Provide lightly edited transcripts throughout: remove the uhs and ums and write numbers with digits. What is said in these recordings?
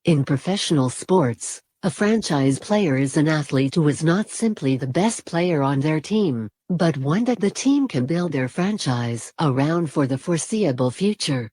In professional sports, a franchise player is an athlete who is not simply the best player on their team, but one that the team can build their franchise around for the foreseeable future.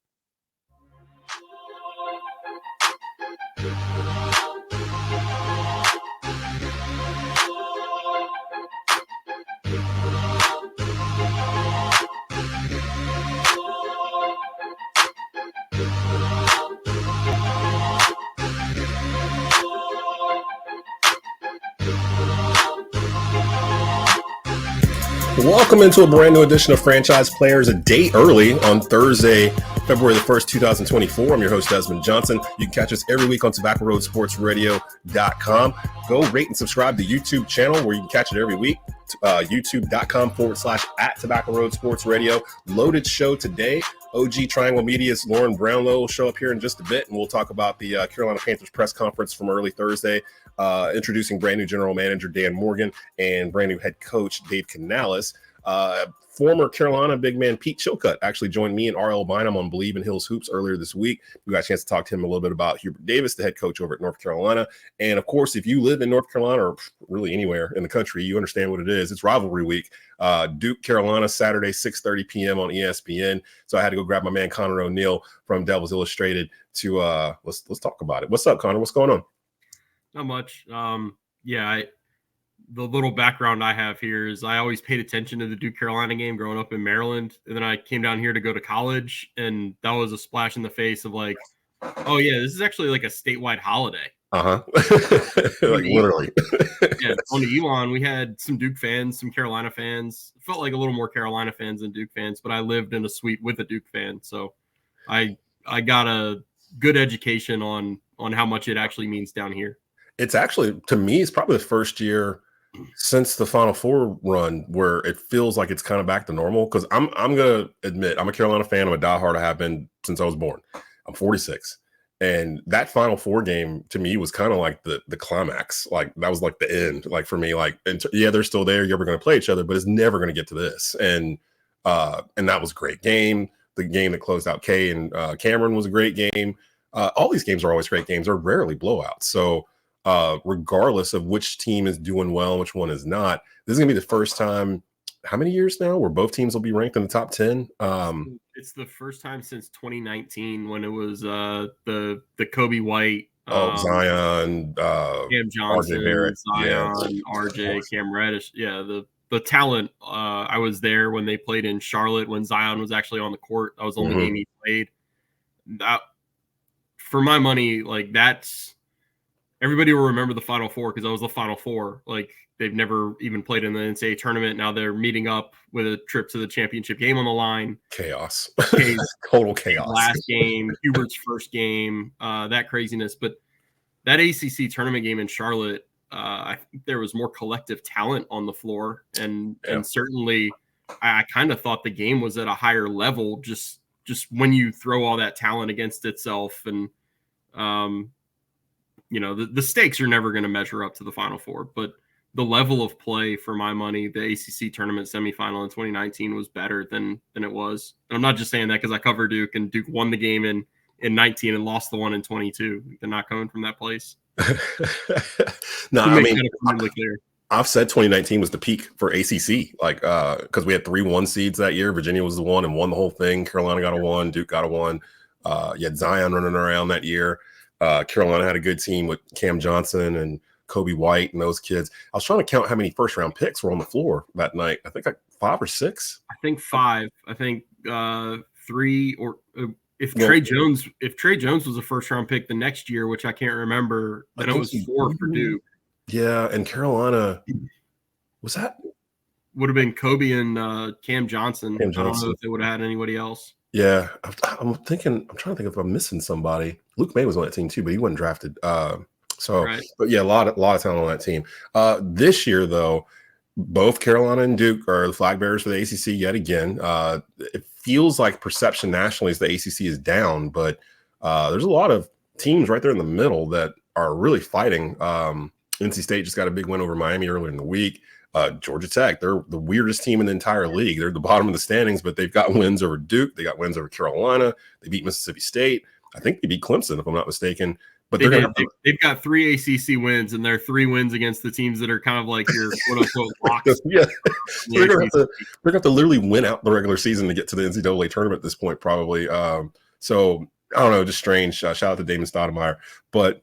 Welcome into a brand new edition of Franchise Players, a day early on Thursday, February the 1st, 2024. I'm your host, Desmond Johnson. You can catch us every week on TobaccoRoadSportsRadio.com. Go rate and subscribe to the YouTube channel where you can catch it every week. YouTube.com/@Tobacco Road Sports Radio. Loaded show today. OG Triangle Media's Lauren Brownlow will show up here in just a bit, and we'll talk about the Carolina Panthers press conference from early Thursday, introducing brand new general manager Dan Morgan and brand new head coach Dave Canales. Former Carolina big man Pete Chilcutt actually joined me and RL Bynum on Bleav in Hills Hoops earlier this week. We got a chance to talk to him a little bit about Hubert Davis, the head coach over at North Carolina. And of course, if you live in North Carolina or really anywhere in the country, you understand what it is. It's rivalry week. Duke, Carolina, Saturday, 6:30 p.m. on ESPN. So I had to go grab my man Conor O'Neill from Devils Illustrated to let's talk about it. What's up, Conor? What's going on? Not much. The little background I have here is I always paid attention to the Duke Carolina game growing up in Maryland. And then I came down here to go to college, and that was a splash in the face of like, oh yeah, this is actually like a statewide holiday. Like literally. Yeah, on the Elon, we had some Duke fans, some Carolina fans. It felt like a little more Carolina fans than Duke fans, but I lived in a suite with a Duke fan. So I got a good education on how much it actually means down here. It's actually, to me, it's probably the first year since the Final Four run where it feels like it's kind of back to normal. Because I'm gonna admit, I'm a Carolina fan. I'm a diehard. I have been since I was born. I'm 46, and that Final Four game to me was kind of like the climax. Like that was like the end. Like for me, like yeah, they're still there. You're ever going to play each other, but it's never going to get to this. And that was a great game. The game that closed out Kay and Cameron was a great game. All these games are always great games. They're rarely blowouts. So. Regardless of which team is doing well and which one is not, this is going to be the first time, how many years now, where both teams will be ranked in the top 10? It's the first time since 2019 when it was the Kobe White, Zion, Cam Johnson, Barrett, Zion, RJ, Cam Reddish. Yeah, the talent. I was there when they played in Charlotte when Zion was actually on the court. That was the only game he played. That, for my money, like that's. Everybody will remember the Final Four because that was the Final Four. Like they've never even played in the NCAA tournament. Now they're meeting up with a trip to the championship game on the line. Chaos. Total chaos. Last game, Hubert's first game, that craziness. But that ACC tournament game in Charlotte, I think there was more collective talent on the floor. And certainly I kind of thought the game was at a higher level just when you throw all that talent against itself. And, the stakes are never going to measure up to the Final Four, but the level of play, for my money, the ACC tournament semifinal in 2019 was better than it was. And I'm not just saying that because I cover Duke, and Duke won the game in 19 and lost the one in 22. They're not coming from that place. No, I mean, I've said 2019 was the peak for ACC, like because we had 3 1 seeds that year. Virginia was the one and won the whole thing. Carolina got a 1, Duke got a 1. You had Zion running around that year. Carolina had a good team with Cam Johnson and Kobe White and those kids. I was trying to count how many first round picks were on the floor that night. I think like 5 or 6. I think 5. I think 3 or if Trey Jones was a first round pick the next year, which I can't remember, then it was 4 for Duke. Yeah, and Carolina was that would have been Kobe and Cam Johnson. I don't know if they would have had anybody else. Yeah, I'm trying to think if I'm missing somebody. Luke May was on that team too, but he wasn't drafted. But yeah, a lot of talent on that team. This year, though, both Carolina and Duke are the flag bearers for the ACC yet again. It feels like perception nationally is the ACC is down, but there's a lot of teams right there in the middle that are really fighting. NC State just got a big win over Miami earlier in the week. Georgia Tech, they're the weirdest team in the entire league. They're at the bottom of the standings, but they've got wins over Duke. They got wins over Carolina. They beat Mississippi State. I think they beat Clemson, if I'm not mistaken. But they've got 3 ACC wins, and they're 3 wins against the teams that are kind of like your quote unquote locks. Yeah, so they're gonna have to literally win out the regular season to get to the NCAA tournament at this point, probably. So I don't know, just strange. Shout out to Damon Stoudemire, but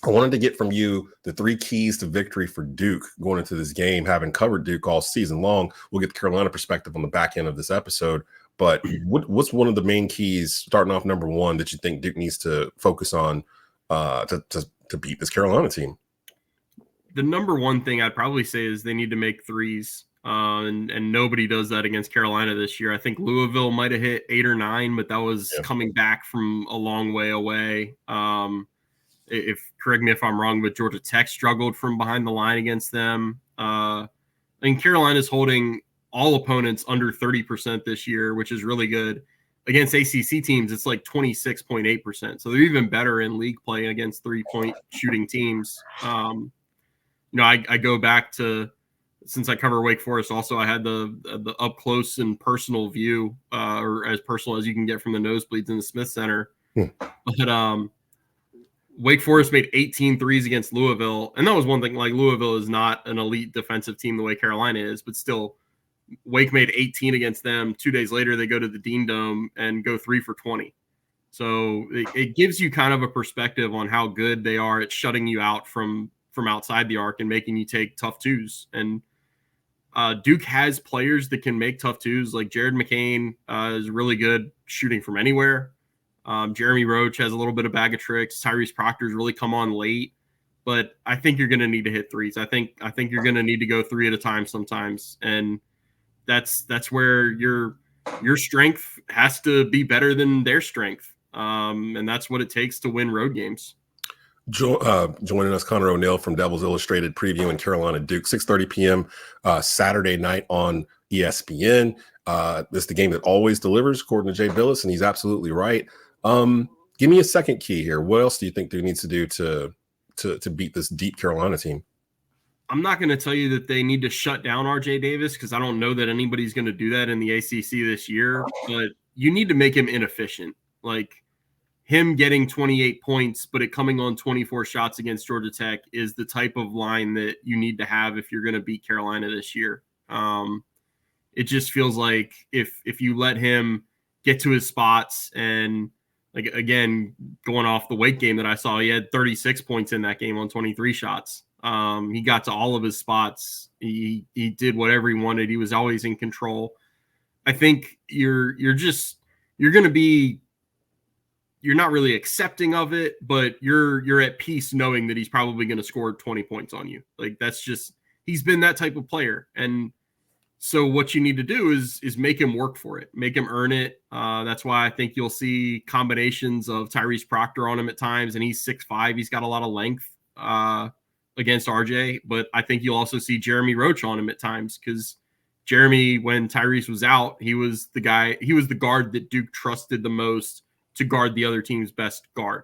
I wanted to get from you the 3 keys to victory for Duke going into this game. Having covered Duke all season long, we'll get the Carolina perspective on the back end of this episode. But what's one of the main keys, starting off number 1, that you think Duke needs to focus on to beat this Carolina team? The number 1 thing I'd probably say is they need to make threes, and nobody does that against Carolina this year. I think Louisville might have hit 8 or 9, but that was coming back from a long way away. Correct me if I'm wrong, but Georgia Tech struggled from behind the line against them. Carolina's holding all opponents under 30% this year, which is really good. Against ACC teams, it's like 26.8%. So they're even better in league play against 3-point shooting teams. I go back to, since I cover Wake Forest, also I had the up close and personal view, or as personal as you can get from the nosebleeds in the Smith Center. But Wake Forest made 18 threes against Louisville. And that was one thing, like Louisville is not an elite defensive team the way Carolina is, but still Wake made 18 against them. 2 days later, they go to the Dean Dome and go 3 for 20. So it gives you kind of a perspective on how good they are at shutting you out from outside the arc and making you take tough twos. And Duke has players that can make tough twos. Like Jared McCain is really good shooting from anywhere. Jeremy Roach has a little bit of bag of tricks. Tyrese Proctor's really come on late, but I think you're going to need to hit threes. I think you're going to need to go 3 at a time sometimes, and that's where your strength has to be better than their strength, and that's what it takes to win road games. Joining us, Conor O'Neill from Devils Illustrated, previewing Carolina Duke, 6:30 p.m. Saturday night on ESPN. This is the game that always delivers, according to Jay Billis, and he's absolutely right. Give me a second key here. What else do you think Duke needs to do to beat this deep Carolina team? I'm not going to tell you that they need to shut down RJ Davis, because I don't know that anybody's going to do that in the ACC this year, but you need to make him inefficient. Like him getting 28 points, but it coming on 24 shots against Georgia Tech is the type of line that you need to have if you're going to beat Carolina this year. It just feels like if you let him get to his spots, and like, again, going off the Wake game that I saw, he had 36 points in that game on 23 shots. He got to all of his spots. He did whatever he wanted. He was always in control. I think you're not really accepting of it, but you're at peace knowing that he's probably going to score 20 points on you. Like he's been that type of player. And so what you need to do is make him work for it, make him earn it. That's why I think you'll see combinations of Tyrese Proctor on him at times, and he's 6'5". He's got a lot of length against RJ, but I think you'll also see Jeremy Roach on him at times, because Jeremy, when Tyrese was out, he was the guard that Duke trusted the most to guard the other team's best guard.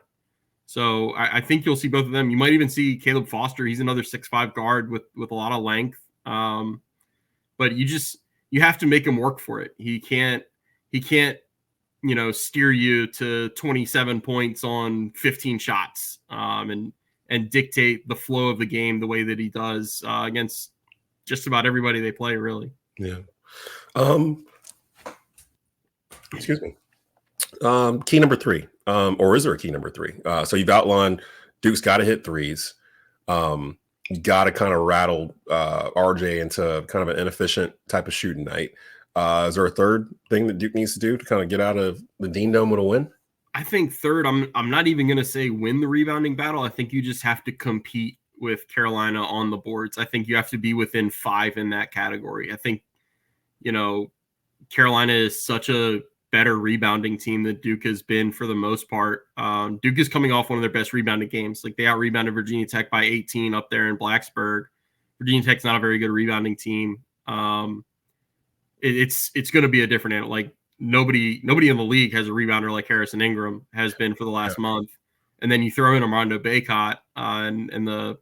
So I think you'll see both of them. You might even see Caleb Foster. He's another 6'5" guard with a lot of length. But you have to make him work for it. He can't, steer you to 27 points on 15 shots, and dictate the flow of the game the way that he does against just about everybody they play, really. Yeah. Excuse me. Key number 3, or is there a key number 3? So you've outlined Duke's got to hit threes. You got to kind of rattle RJ into kind of an inefficient type of shooting night. Is there a third thing that Duke needs to do to kind of get out of the Dean Dome with a win? I think third, I'm not even going to say win the rebounding battle. I think you just have to compete with Carolina on the boards. I think you have to be within 5 in that category. I think, Carolina is such a better rebounding team that Duke has been for the most part. Duke is coming off one of their best rebounding games. Like, they out-rebounded Virginia Tech by 18 up there in Blacksburg. Virginia Tech's not a very good rebounding team. It's going to be a different animal. Like, nobody in the league has a rebounder like Harrison Ingram has been for the last month. And then you throw in Armando Bacot and the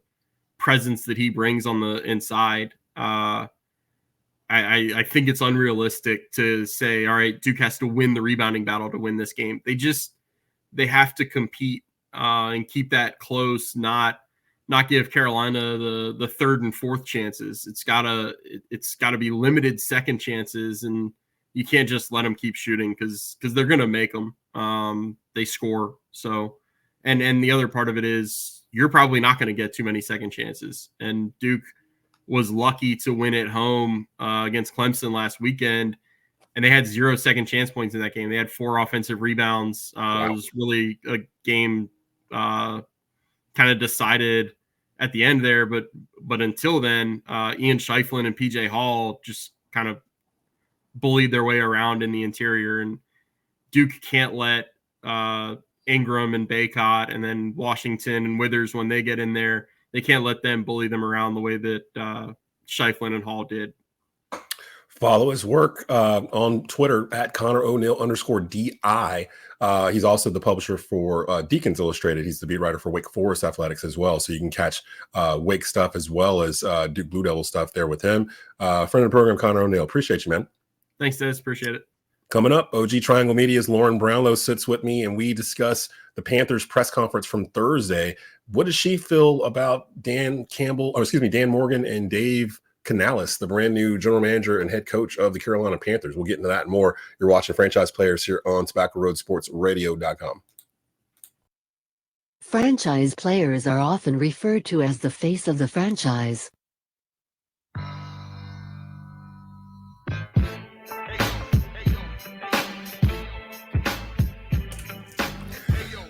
presence that he brings on the inside. I think it's unrealistic to say, all right, Duke has to win the rebounding battle to win this game. They have to compete and keep that close, not give Carolina the third and fourth chances. It's gotta be limited second chances, and you can't just let them keep shooting because they're gonna make them. They score. So, and the other part of it is you're probably not going to get too many second chances. And Duke was lucky to win at home against Clemson last weekend, and they had 0 second chance points in that game. They had 4 offensive rebounds. Wow. It was really a game kind of decided at the end there, but until then, Ian Shiflin and PJ Hall just kind of bullied their way around in the interior, and Duke can't let Ingram and Baycott and then Washington and Withers, when they get in there, they can't let them bully them around the way that Shiflin and Hall did. Follow his work on Twitter at Conor O'Neill _DI. He's also the publisher for Deacons Illustrated. He's the beat writer for Wake Forest Athletics as well. So you can catch Wake stuff as well as Duke Blue Devil stuff there with him. Friend of the program, Conor O'Neill. Appreciate you, man. Thanks, Des. Appreciate it. Coming up, OG Triangle Media's Lauren Brownlow sits with me, and we discuss the Panthers press conference from Thursday. What does she feel about Dan Morgan and Dave Canales, the brand new general manager and head coach of the Carolina Panthers? We'll get into that and more. You're watching Franchise Players here on TobaccoRoadSportsRadio.com. Franchise players are often referred to as the face of the franchise.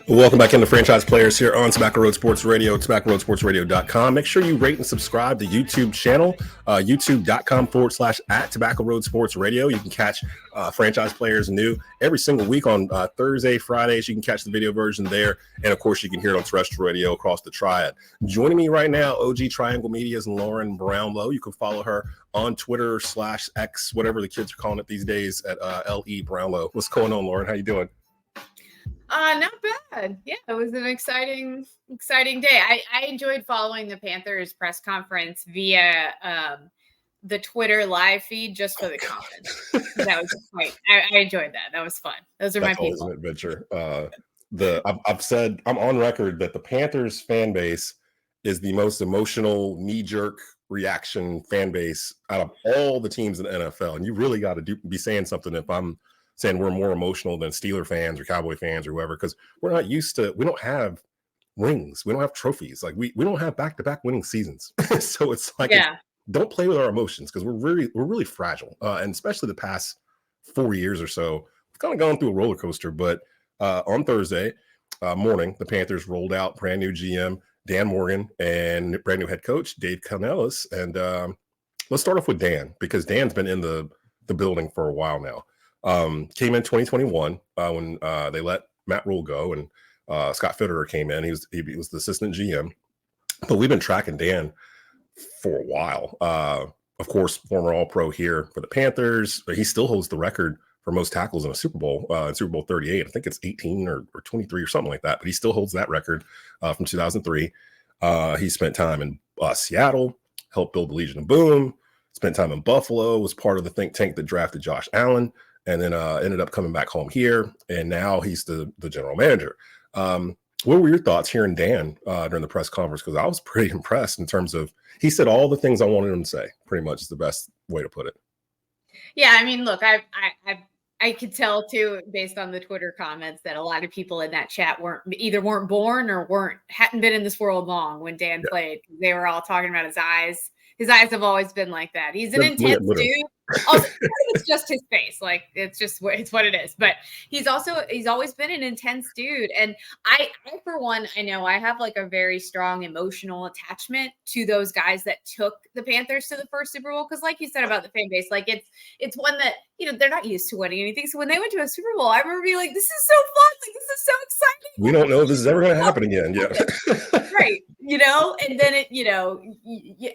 Welcome back into Franchise Players here on Tobacco Road Sports Radio, TobaccoRoadSportsRadio.com. Make sure you rate and subscribe to the YouTube channel, youtube.com/@Tobacco Road Sports Radio. You can catch Franchise Players new every single week on Thursday, Fridays. You can catch the video version there. And of course, you can hear it on terrestrial radio across the Triad. Joining me right now, OG Triangle Media's Lauren Brownlow. You can follow her on Twitter /X, whatever the kids are calling it these days, at LE Brownlow. What's going on, Lauren? How you doing? Not bad. Yeah, it was an exciting day. I enjoyed following the Panthers press conference via the Twitter live feed just for the comments. That was great. I enjoyed that. That was fun. Those are That's my always people. an adventure. I've said, I'm on record that the Panthers fan base is the most emotional knee-jerk reaction fan base out of all the teams in the NFL. And you really got to be saying something if I'm saying we're more emotional than Steeler fans or Cowboy fans or whoever, because we don't have rings. We don't have trophies. Like we don't have back-to-back winning seasons. So it's like, don't play with our emotions, because we're really fragile. And especially the past 4 years or so, we've kind of gone through a roller coaster. But on Thursday morning, the Panthers rolled out brand new GM Dan Morgan and brand new head coach Dave Canales. And let's start off with Dan, because Dan's been in the building for a while now. Came in 2021 when they let Matt Rule go, and Scott Fitterer came in. He was the assistant GM, but we've been tracking Dan for a while. Of course, former All-Pro here for the Panthers. He still holds the record for most tackles in a Super Bowl, in Super Bowl 38. I think it's 18 or 23 or something like that, but he still holds that record from 2003. He spent time in Seattle, helped build the Legion of Boom, spent time in Buffalo, was part of the think tank that drafted Josh Allen, and then ended up coming back home here, and now he's the general manager. What were your thoughts hearing Dan during the press conference? Because I was pretty impressed in terms of, he said all the things I wanted him to say, pretty much is the best way to put it. Yeah, I mean, look, I could tell too, based on the Twitter comments, that a lot of people in that chat weren't born or hadn't been in this world long when Dan played. They were all talking about his eyes. His eyes have always been like that. He's an intense dude. Also, it's just his face. Like it's what it is. But he's always been an intense dude. And I for one, I know I have like a very strong emotional attachment to those guys that took the Panthers to the first Super Bowl. Because like you said about the fan base, like it's one that, they're not used to winning anything. So when they went to a Super Bowl, I remember being like, this is so fun. Like, this is so exciting. We don't know if this is ever going to happen again. Yeah. Right. And then it,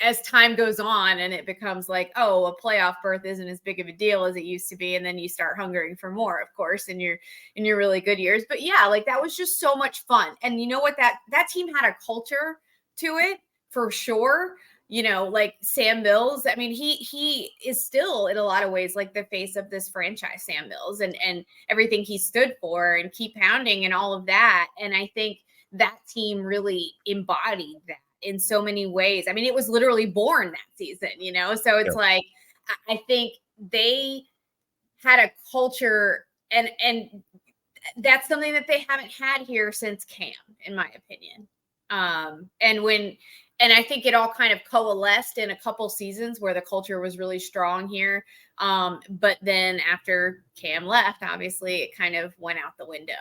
as time goes on and it becomes like, oh, a playoff berth isn't as big of a deal as it used to be. And then you start hungering for more, of course, in your really good years. But yeah, like that was just so much fun. And you know what, that team had a culture to it for sure. Like Sam Mills, I mean, he is still in a lot of ways like the face of this franchise, Sam Mills, and everything he stood for, and keep pounding and all of that. And I think that team really embodied that in so many ways. I mean, it was literally born that season, you know? So it's like, I think they had a culture, and that's something that they haven't had here since Cam, in my opinion. And I think it all kind of coalesced in a couple seasons where the culture was really strong here. But then after Cam left, obviously it kind of went out the window,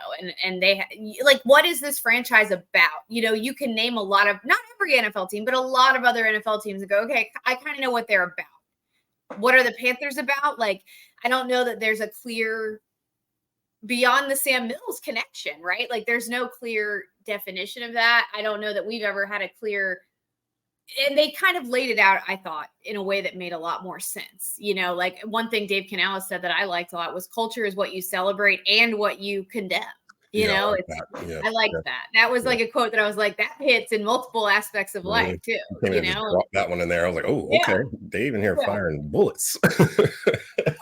and they like, what is this franchise about? You know, you can name a lot of, not every NFL team, but a lot of other NFL teams and go, okay, I kind of know what they're about. What are the Panthers about? Like, I don't know that there's a clear, beyond the Sam Mills connection, right? Like, there's no clear definition of that. I don't know that we've ever had a clear, and they kind of laid it out, I thought, in a way that made a lot more sense. You know, like one thing Dave Canales said that I liked a lot was culture is what you celebrate and what you condemn. You know, I liked that. That was like a quote that I was like, that hits in multiple aspects of life too. You know, that one in there. I was like, oh, okay, Dave in here firing bullets. Well,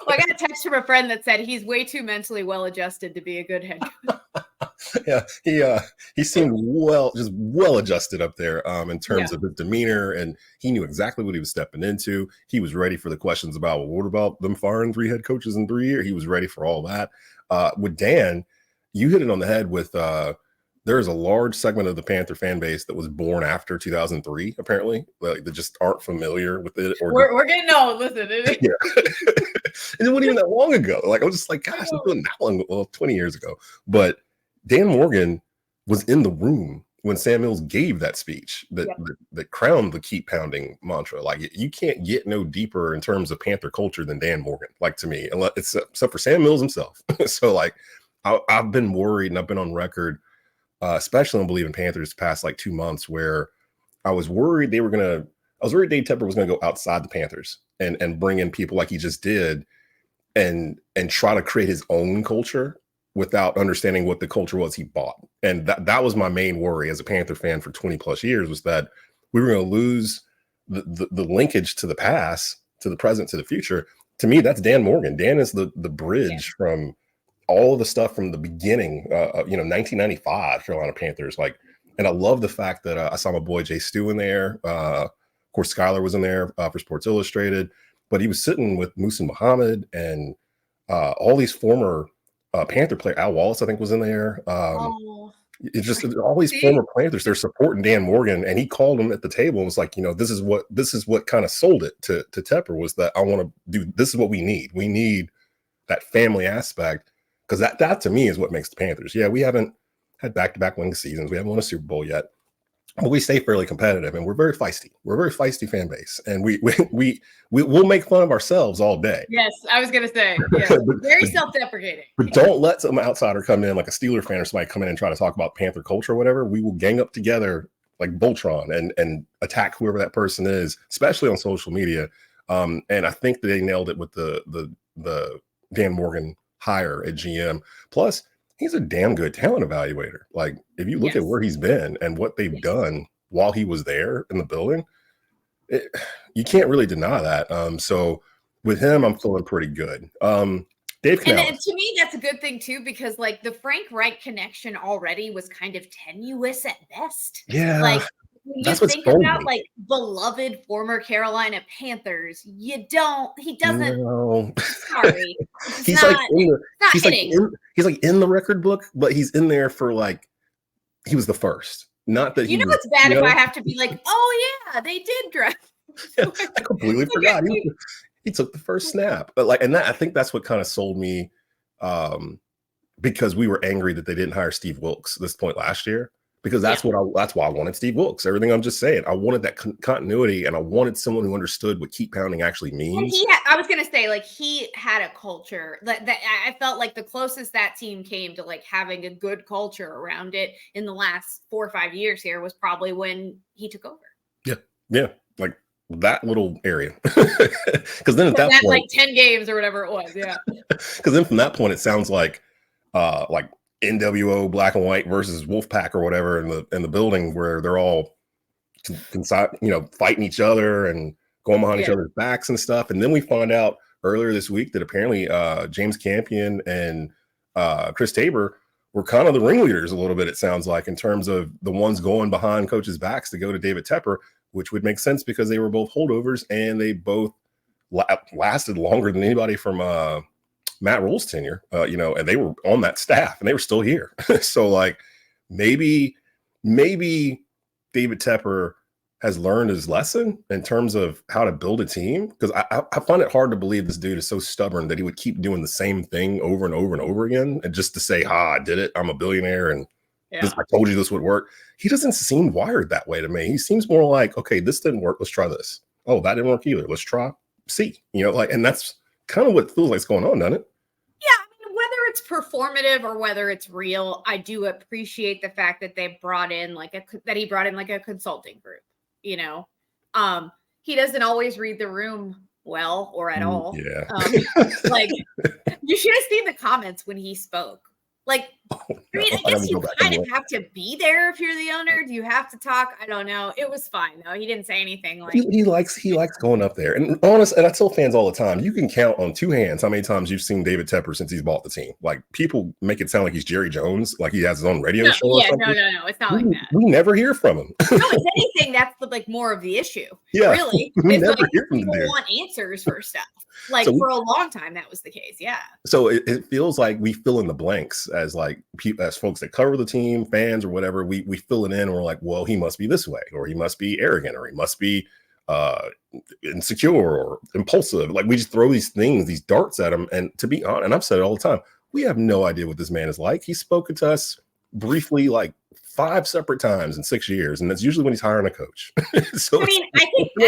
I got a text from a friend that said he's way too mentally well adjusted to be a good head coach. He seemed well adjusted up there in terms of his demeanor, and he knew exactly what he was stepping into. He was ready for the questions about, well, what about them firing 3 head coaches in 3 years? He was ready for all that. With Dan, you hit it on the head with there's a large segment of the Panther fan base that was born after 2003, apparently, like, that just aren't familiar with it. Or we're getting old. Listen, and it wasn't even that long ago. Like, I was just like, gosh, it's been that long. Well, 20 years ago. But Dan Morgan was in the room when Sam Mills gave that speech that crowned the keep pounding mantra. Like, you can't get no deeper in terms of Panther culture than Dan Morgan, like, to me, except for Sam Mills himself. So, like, I've been worried, and I've been on record, especially on Bleav in Panthers past like 2 months, where I was worried Dave Tepper was gonna go outside the Panthers and bring in people like he just did and try to create his own culture without understanding what the culture was he bought. And that was my main worry as a Panther fan for 20 plus years, was that we were going to lose the linkage to the past, to the present, to the future. To me, that's Dan Morgan. Dan is the bridge from all of the stuff from the beginning, 1995 Carolina Panthers. Like, and I love the fact that I saw my boy Jay Stu in there. Of course, Skylar was in there for Sports Illustrated, but he was sitting with Muhsin Muhammad and all these former Panther players. Al Wallace, I think, was in there. It's just all these former Panthers. They're supporting Dan Morgan, and he called them at the table and was like, this is what kind of sold it to Tepper, was that I want to do. This is what we need. We need that family aspect. Because that to me is what makes the Panthers. Yeah, we haven't had back-to-back winning seasons. We haven't won a Super Bowl yet, but we stay fairly competitive, and we're very feisty. We're a very feisty fan base, and we'll make fun of ourselves all day. Yes, I was gonna say, very self-deprecating. But don't let some outsider come in, like a Steeler fan or somebody come in and try to talk about Panther culture or whatever. We will gang up together like Voltron and attack whoever that person is, especially on social media. And I think that they nailed it with the Dan Morgan hire at GM. Plus, he's a damn good talent evaluator. Like, if you look at where he's been and what they've done while he was there in the building, you can't really deny that. So with him, I'm feeling pretty good. Dave Canales. And to me, that's a good thing too, because like the Frank Reich connection already was kind of tenuous at best. Yeah. Like, when you think about like beloved former Carolina Panthers, he doesn't. No. Sorry, he's like in the record book, but he's in there for like, he was the first. Not that it's bad if I have to be like, oh yeah, they did draft. I completely forgot. He took the first snap, but like, and I think that's what kind of sold me, because we were angry that they didn't hire Steve Wilkes this point last year. Because that's why I wanted Steve Wilkes. Everything I'm just saying, I wanted that continuity, and I wanted someone who understood what keep pounding actually means. And I was gonna say, like, he had a culture that I felt like the closest that team came to like having a good culture around it in the last 4 or 5 years here was probably when he took over. Yeah, like that little area. Because then at that point, like 10 games or whatever it was, Because then from that point, it sounds like NWO Black and White versus Wolfpack or whatever in the building, where they're all fighting each other and going behind each other's backs and stuff. And then we find out earlier this week that apparently James Campion and Chris Tabor were kind of the ringleaders a little bit, it sounds like, in terms of the ones going behind coaches' backs to go to David Tepper, which would make sense because they were both holdovers and they both lasted longer than anybody from Matt Rule's tenure, and they were on that staff and they were still here. So like maybe David Tepper has learned his lesson in terms of how to build a team, because I find it hard to believe this dude is so stubborn that he would keep doing the same thing over and over and over again, and just to say, I did it, I'm a billionaire, and I told you this would work. He doesn't seem wired that way to me. He seems more like, okay, this didn't work, let's try this. Oh, that didn't work either, let's try C. And that's kind of what feels like is going on, doesn't it? Yeah, I mean, whether it's performative or whether it's real, I do appreciate the fact that they brought in he brought in a consulting group. He doesn't always read the room well or at all. Yeah. You should have seen the comments when he spoke. I guess you kind of have to be there if you're the owner. Do you have to talk? I don't know. It was fine though. He didn't say anything. He likes going up there. And I tell fans all the time, you can count on two hands how many times you've seen David Tepper since he's bought the team. Like, people make it sound like he's Jerry Jones, like he has his own radio show. Yeah, no, it's not like that. We never hear from him. No, if anything, that's more of the issue. Yeah, really. We never hear from him. People want answers for stuff. For a long time, that was the case. Yeah. So it feels like we fill in the blanks as folks that cover the team, fans or whatever. We fill it in and we're like, well, he must be this way, or he must be arrogant, or he must be insecure or impulsive. Like, we just throw these things, these darts at him. And to be honest, and I've said it all the time, we have no idea what this man is like. He's spoken to us briefly 5 separate times in 6 years, and that's usually when he's hiring a coach. So I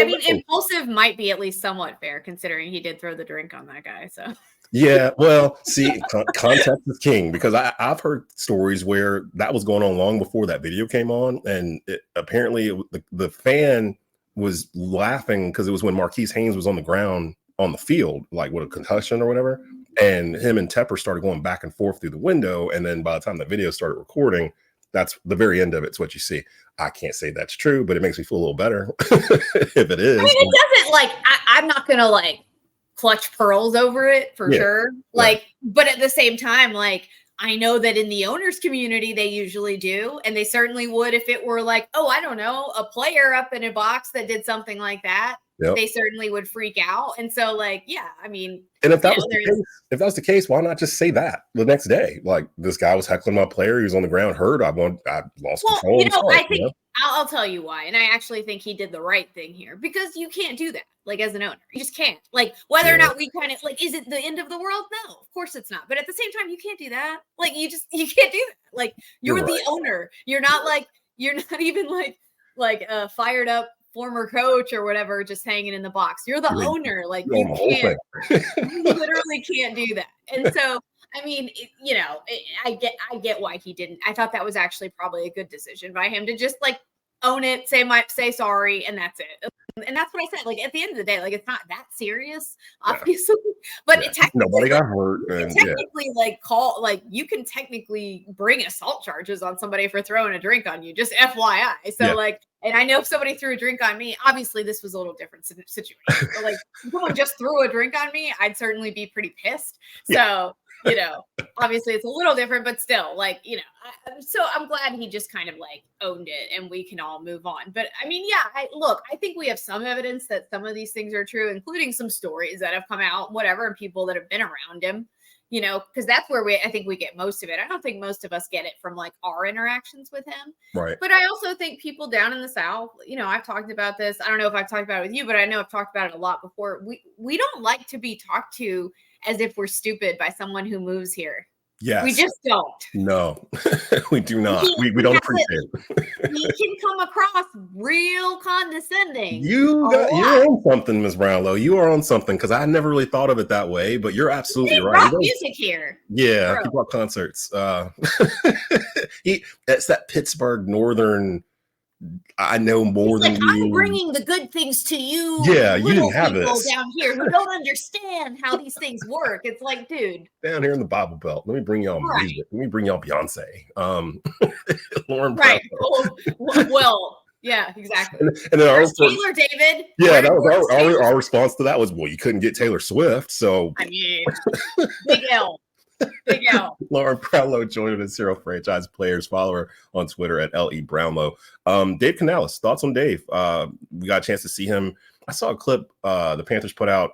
think impulsive might be at least somewhat fair, considering he did throw the drink on that guy. So yeah, well, see, context is king, because I've heard stories where that was going on long before that video came on, and apparently the fan was laughing because it was when Marquise Haynes was on the ground on the field, with a concussion or whatever, and him and Tepper started going back and forth through the window, and then by the time the video started recording, that's the very end of it's what you see. I can't say that's true, but it makes me feel a little better if it is. I mean, it doesn't I'm not gonna clutch pearls over it for sure. But at the same time, I know that in the owners community, they usually do. And they certainly would if it were I don't know, a player up in a box that did something like that. Yep. They certainly would freak out. And so I mean, and if that was the case, why not just say that the next day? This guy was heckling my player. He was on the ground hurt. I lost control. I think I'll tell you why. And I actually think he did the right thing here, because you can't do that. As an owner, you just can't. Whether or not we kind of is it the end of the world? No, of course it's not. But at the same time, you can't do that. You can't do that. You're the owner. You're not you're not even a fired up former coach or whatever, just hanging in the box. You're the owner. You can't. You literally can't do that. And so, I mean, I get why he didn't. I thought that was actually probably a good decision by him to just own it, say sorry, and that's it. And that's what I said. At the end of the day, it's not that serious, obviously. But technically, nobody got hurt. And, technically, you can technically bring assault charges on somebody for throwing a drink on you. Just FYI. So and I know if somebody threw a drink on me, obviously this was a little different situation. So if someone just threw a drink on me, I'd certainly be pretty pissed. So. Obviously it's a little different, but still so I'm glad he just kind of owned it and we can all move on. But I mean, I think we have some evidence that some of these things are true, including some stories that have come out, whatever, and people that have been around him, because that's where I think we get most of it. I don't think most of us get it from our interactions with him. Right. But I also think people down in the South, I've talked about this. I don't know if I've talked about it with you, but I know I've talked about it a lot before. We don't like to be talked to as if we're stupid by someone who moves here. Yes. We just don't. No, we do not. We don't appreciate it. He can come across real condescending. You're on something, Ms. Brownlow. You are on something, because I never really thought of it that way, but you're absolutely right. Music here. Yeah, he brought concerts. That's that Pittsburgh Northern. I know more than you. I'm bringing the good things to you. Yeah, you didn't have this down here who don't understand how these things work. It's dude, down here in the Bible Belt. Let me bring y'all music. Let me bring y'all Beyonce. Lauren. Right. Well, yeah, exactly. And then Taylor David. Yeah, that was our response to that was, well, you couldn't get Taylor Swift, so I mean, big L. Big L. Lauren Brownlow joining us, Zero Franchise Players. Follow her on Twitter at LE Brownlow. Dave Canales, thoughts on Dave? We got a chance to see him. I saw a clip the Panthers put out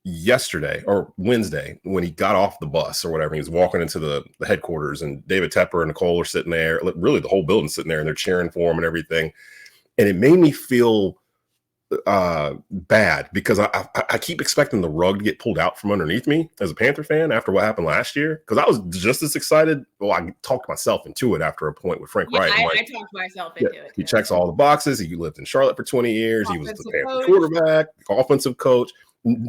yesterday or Wednesday when he got off the bus or whatever. He was walking into the headquarters, and David Tepper and Nicole are sitting there. Really, the whole building's sitting there, and they're cheering for him and everything. And it made me feel bad because I keep expecting the rug to get pulled out from underneath me as a Panther fan after what happened last year, because I was just as excited. Well, I talked myself into it after a point with Frank Wright. I talked myself into it. He checks all the boxes. He lived in Charlotte for 20 years. He was the Panther coach. quarterback, offensive coach.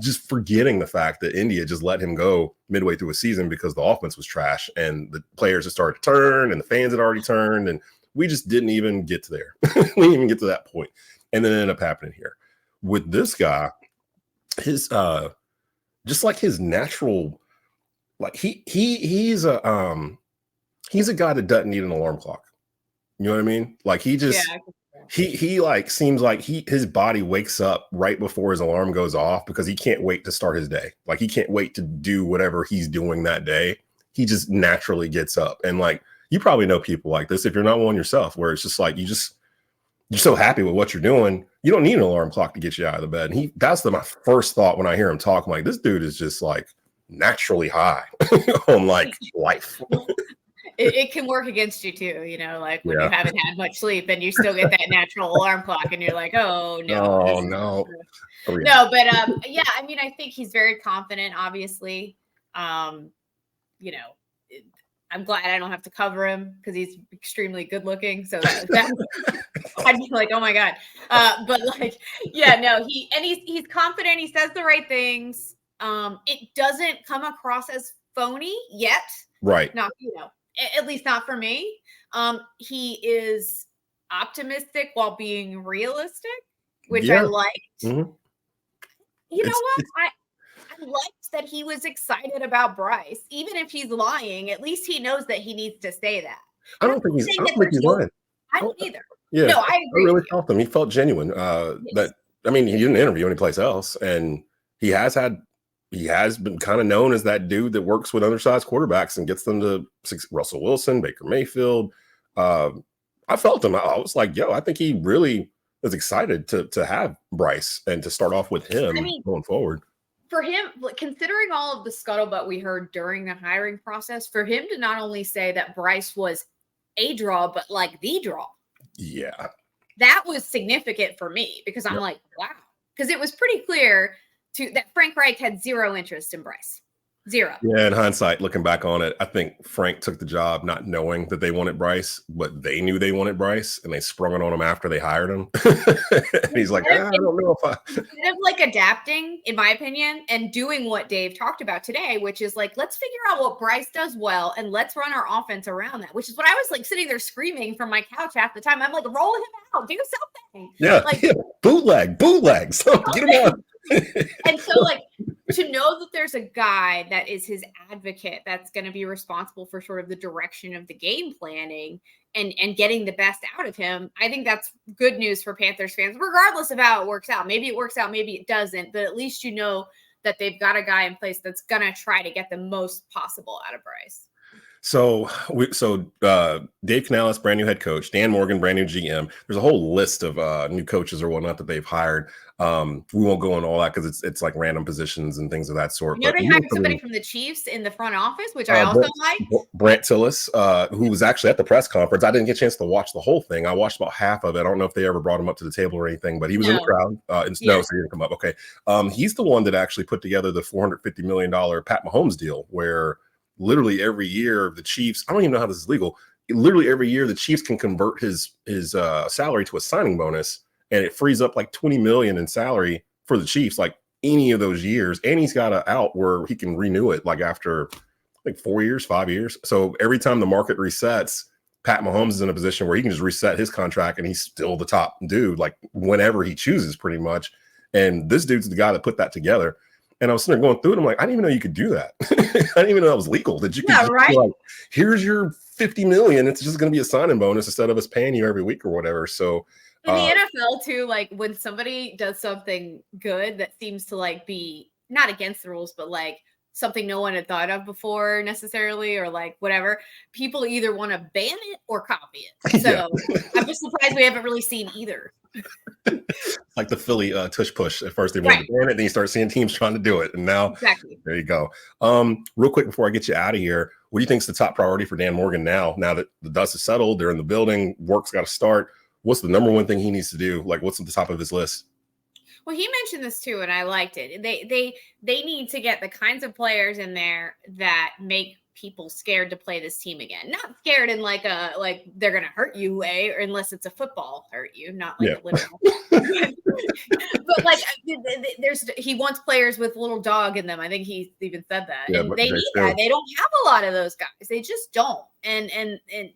Just forgetting the fact that India just let him go midway through a season because the offense was trash and the players had started to turn and the fans had already turned, and we just didn't even get to there. We didn't even get to that point. And then it ended up happening here with this guy. His just like his natural, like he's a guy that doesn't need an alarm clock. You know what I mean? Like he just he like seems like his body wakes up right before his alarm goes off because he can't wait to start his day. Like he can't wait to do whatever he's doing that day. He just naturally gets up. And like you probably know people like this if you're not one yourself, where it's just like you're so happy with what you're doing, you don't need an alarm clock to get you out of the bed. And that's my first thought when I hear him talk. I'm like, this dude is just like naturally high on like life. It can work against you too, you know, like when you haven't had much sleep and you still get that natural alarm clock and you're like, oh no. No, but yeah, I mean, I think he's very confident, obviously. You know, I'm glad I don't have to cover him because he's extremely good looking. So that I'd be like, oh my God. But like, yeah, no, he's confident. He says the right things. It doesn't come across as phony yet. Right. Not, you know, at least not for me. He is optimistic while being realistic, which I liked. Mm-hmm. You know what? I liked that he was excited about Bryce. Even if he's lying, at least he knows that he needs to say that. I don't think he's lying. I don't either. Yeah, no, I agree. I really felt him. He felt genuine. That I mean, he didn't interview anyplace else, and he has been kind of known as that dude that works with undersized quarterbacks and gets them to Russell Wilson, Baker Mayfield. I felt him. I was like, yo, I think he really is excited to have Bryce and to start off with him going forward. For him, considering all of the scuttlebutt we heard during the hiring process, for him to not only say that Bryce was a draw, but like the draw. Yeah. That was significant for me because I'm like, wow. Because it was pretty clear that Frank Reich had zero interest in Bryce. Zero. Yeah, in hindsight, looking back on it, I think Frank took the job not knowing that they wanted Bryce, but they knew they wanted Bryce, and they sprung it on him after they hired him. And he's like, I don't know if I... Instead of like adapting, in my opinion, and doing what Dave talked about today, which is like, let's figure out what Bryce does well, and let's run our offense around that, which is what I was like sitting there screaming from my couch half the time. I'm like, roll him out, do something. Yeah, like, bootleg. So get him out. And so like to know that there's a guy that is his advocate that's going to be responsible for sort of the direction of the game planning and getting the best out of him, I think that's good news for Panthers fans, regardless of how it works out. Maybe it works out, maybe it doesn't, but at least you know that they've got a guy in place that's going to try to get the most possible out of Bryce. So Dave Canales, brand new head coach, Dan Morgan, brand new GM. There's a whole list of new coaches or whatnot that they've hired. We won't go into all that because it's like random positions and things of that sort. You know, they hired somebody from the Chiefs in the front office, which I also like. Brant Tillis, who was actually at the press conference. I didn't get a chance to watch the whole thing. I watched about half of it. I don't know if they ever brought him up to the table or anything, but he was in the crowd. No, so he didn't come up. Okay. He's the one that actually put together the $450 million Pat Mahomes deal where literally every year the Chiefs, I don't even know how this is legal. Literally every year the Chiefs can convert his salary to a signing bonus, and it frees up like $20 million in salary for the Chiefs, like any of those years. And he's got an out where he can renew it like after like 4 years, 5 years. So every time the market resets, Pat Mahomes is in a position where he can just reset his contract and he's still the top dude, like whenever he chooses pretty much. And this dude's the guy that put that together. And I was sitting there going through it. I'm like, I didn't even know you could do that. I didn't even know that was legal. That you could right? Like, here's your $50 million. It's just going to be a signing bonus instead of us paying you every week or whatever. So in the NFL too, like when somebody does something good that seems to like be not against the rules, but like something no one had thought of before necessarily, or like whatever, people either want to ban it or copy it. So I'm just surprised we haven't really seen either. Like the Philly tush push. At first they wanted to ban it, then you start seeing teams trying to do it, and now there you go. Real quick before I get you out of here, what do you think is the top priority for Dan Morgan now that the dust is settled, they're in the building, work's got to start? What's the number one thing he needs to do? Like, what's at the top of his list? Well, he mentioned this too, and I liked it. They need to get the kinds of players in there that make people scared to play this team again. Not scared in like they're gonna hurt you way, or unless it's a football hurt you, not like literal. But like he wants players with little dog in them. I think he even said that. Yeah, and they need that. They don't have a lot of those guys. They just don't. And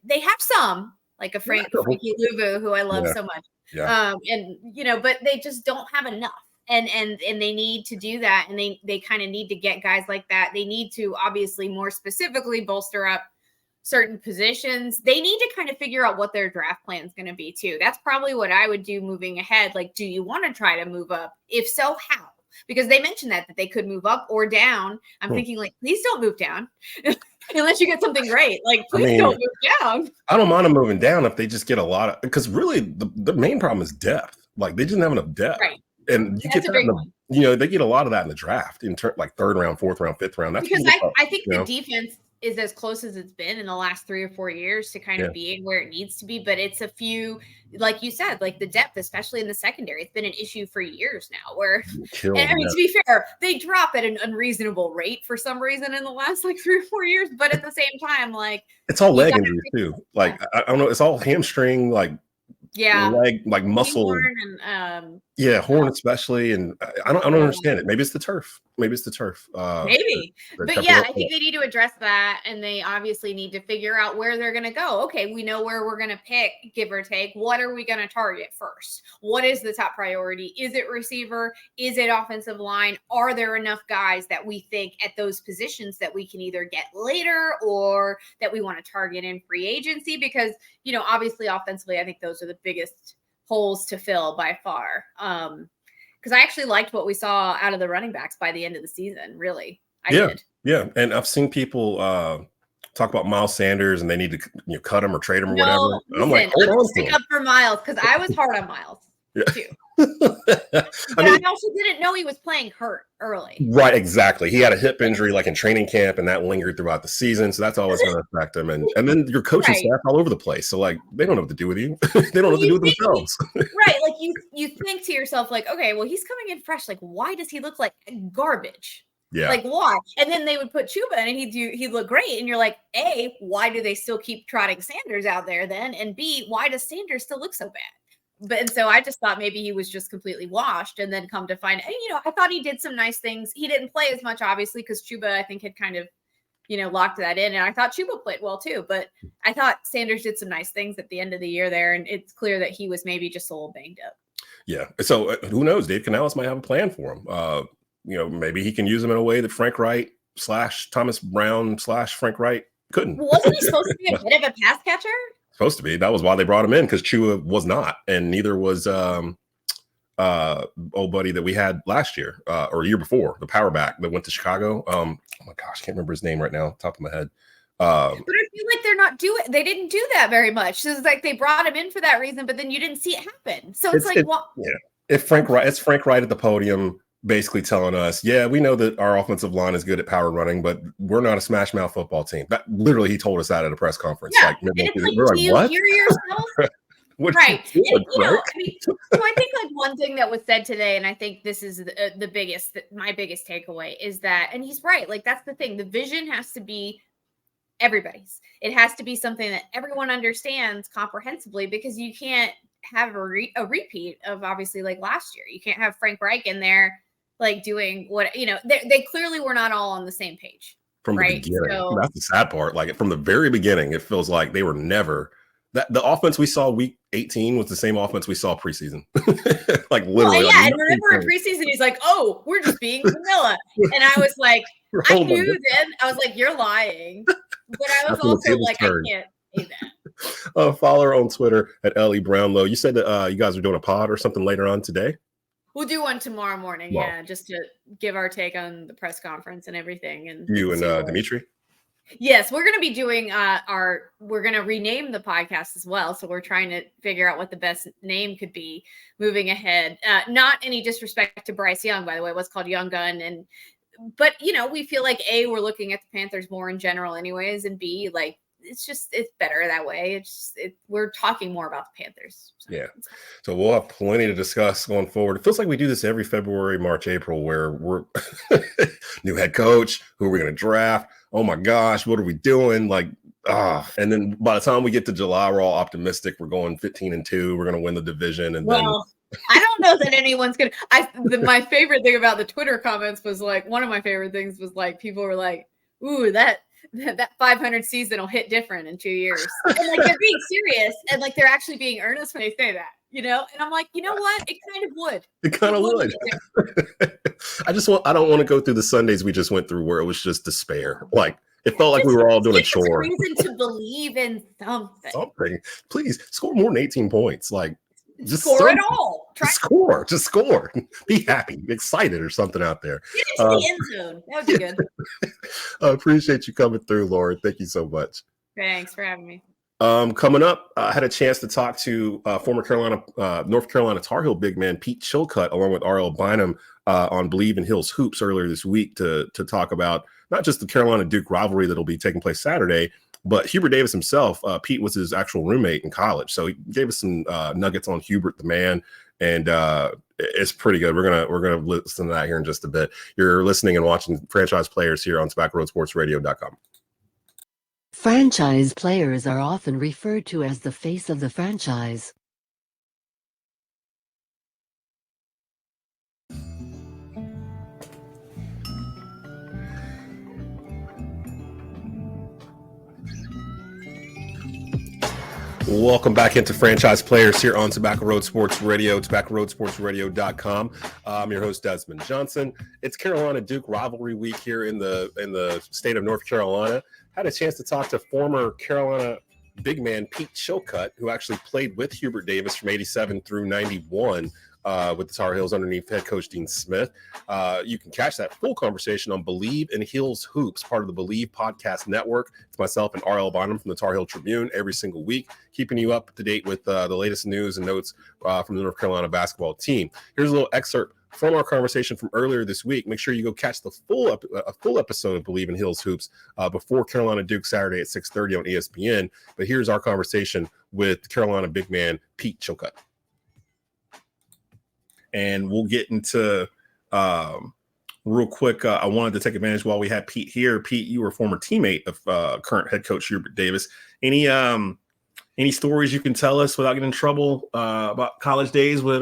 they have some, like a Frankie Louvu, who I love so much. Yeah. But they just don't have enough. And they need to do that. And they kind of need to get guys like that. They need to obviously more specifically bolster up certain positions. They need to kind of figure out what their draft plan is going to be too. That's probably what I would do moving ahead. Like, do you want to try to move up? If so, how? Because they mentioned that they could move up or down. I'm thinking, like, please don't move down. Unless you get something great, like please don't move down. I don't mind them moving down if they just get a lot of, because really the main problem is depth. Like they just have enough depth, right? And you get that they get a lot of that in the draft in like third round, fourth round, fifth round. That's because I think the defense is as close as it's been in the last 3 or 4 years to kind of being where it needs to be. But it's a few, like you said, like the depth, especially in the secondary, it's been an issue for years now. Where, to be fair, they drop at an unreasonable rate for some reason in the last like 3 or 4 years. But at the same time, like it's all leg injuries too. Like I don't know, it's all hamstring, like leg, like muscle, horn and horn especially, and I don't understand it. Maybe it's the turf. Maybe, but I think they need to address that, and they obviously need to figure out where they're going to go. Okay, we know where we're going to pick, give or take. What are we going to target first? What is the top priority? Is it receiver? Is it offensive line? Are there enough guys that we think at those positions that we can either get later or that we want to target in free agency? Because obviously offensively, I think those are the biggest holes to fill by far. Because I actually liked what we saw out of the running backs by the end of the season. Really, I did. Yeah, and I've seen people talk about Miles Sanders and they need to cut him or trade him or whatever. Listen, I'm like, hold on, stick up for Miles because I was hard on Miles too. I also didn't know he was playing hurt early. Right, exactly. He had a hip injury like in training camp, and that lingered throughout the season. So that's always going to affect him. And then your coaching staff all over the place. So like they don't know what to do with you. They don't know what to do with themselves. Right. Like you think to yourself, like, okay, well, he's coming in fresh. Like, why does he look like garbage? Yeah. Like why? And then they would put Chuba in and he'd look great. And you're like, A, why do they still keep trotting Sanders out there then? And B, why does Sanders still look so bad? And so I just thought maybe he was just completely washed, and then come to find, I thought he did some nice things. He didn't play as much, obviously, because Chuba, I think, had kind of, locked that in. And I thought Chuba played well too, but I thought Sanders did some nice things at the end of the year there. And it's clear that he was maybe just a little banged up. Yeah. So who knows? Dave Canales might have a plan for him. Maybe he can use him in a way that Frank Wright / Thomas Brown / Frank Wright couldn't. Well, wasn't he supposed to be a bit of a pass catcher? Supposed to be. That was why they brought him in, because Chua was not, and neither was old buddy that we had last year or year before, the power back that went to Chicago. Oh my gosh, can't remember his name right now, top of my head. But I feel like they didn't do that very much. So it's like they brought him in for that reason, but then you didn't see it happen. So it's Frank Wright at the podium, basically telling us, we know that our offensive line is good at power running, but we're not a smash mouth football team. That literally, he told us that at a press conference. Yeah. We're like, what? Hear yourself? Right. So I think like one thing that was said today, and I think this is my biggest takeaway is that, and he's right. Like that's the thing. The vision has to be everybody's. It has to be something that everyone understands comprehensively, because you can't have a repeat of obviously like last year. You can't have Frank Reich in there like doing what they clearly were not all on the same page from the beginning. So, that's the sad part. Like from the very beginning, it feels like they were never that the offense we saw week 18 was the same offense we saw preseason. Like literally. Well, and remember in preseason, he's like, "Oh, we're just being vanilla," and I was like, I knew then. I was like, "You're lying," but I was also like, I can't say that. Follow her on Twitter at LE Brownlow. You said that you guys are doing a pod or something later on today. We'll do one tomorrow morning, Well, yeah, just to give our take on the press conference and everything. And you and Dimitri? Yes, we're going to be doing we're going to rename the podcast as well. So we're trying to figure out what the best name could be moving ahead. Not any disrespect to Bryce Young, by the way. It was called Young Gun. But, we feel like A, we're looking at the Panthers more in general anyways. And B, like, it's better that way. We're talking more about the Panthers. So. Yeah. So we'll have plenty to discuss going forward. It feels like we do this every February, March, April, where we're new head coach. Who are we going to draft? Oh my gosh, what are we doing? Like, and then by the time we get to July, we're all optimistic. We're going 15-2. We're going to win the division. And then I don't know that anyone's going to, my favorite thing about the Twitter comments was like, one of my favorite things was like, people were like, ooh, that 500 season will hit different in 2 years. And like, they're being serious and like, they're actually being earnest when they say that, and I'm like, you know what? It kind of would. It kind of would. I don't want to go through the Sundays we just went through where it was just despair. Like, it felt like we were all doing a chore. Reason to believe in something. Please score more than 18 points. Like, just score it all. Just score. Be happy, be excited, or something out there. Get into the end zone. That would be good. I appreciate you coming through, Laura. Thank you so much. Thanks for having me. Coming up, I had a chance to talk to former North Carolina Tar Heel big man Pete Chilcutt, along with RL Bynum, on Bleav and Hills Hoops earlier this week to talk about not just the Carolina Duke rivalry that'll be taking place Saturday, but Hubert Davis himself. Pete was his actual roommate in college, so he gave us some nuggets on Hubert the man, and it's pretty good. We're gonna listen to that here in just a bit. You're listening and watching Franchise Players here on TobaccoRoadSportsRadio.com. Franchise players are often referred to as the face of the franchise. Welcome back into Franchise Players here on Tobacco Road Sports Radio, TobaccoRoadSportsRadio.com. I'm your host, Desmond Johnson. It's Carolina Duke rivalry week here in the state of North Carolina. Had a chance to talk to former Carolina big man Pete Chilcutt, who actually played with Hubert Davis from 87 through 91 with the Tar Heels underneath head coach Dean Smith. You can catch that full conversation on Bleav and Hills Hoops, part of the Bleav podcast network. It's myself and RL Bynum from the Tar Heel Tribune every single week, keeping you up to date with the latest news and notes from the North Carolina basketball team. Here's a little excerpt from our conversation from earlier this week. Make sure you go catch the full episode of Bleav in Hills Hoops before Carolina Duke Saturday at 6:30 on ESPN. But here's our conversation with Carolina big man Pete Chilcutt. And we'll get into real quick. I wanted to take advantage while we had Pete here. Pete, you were a former teammate of current head coach Hubert Davis. Any stories you can tell us without getting in trouble about college days with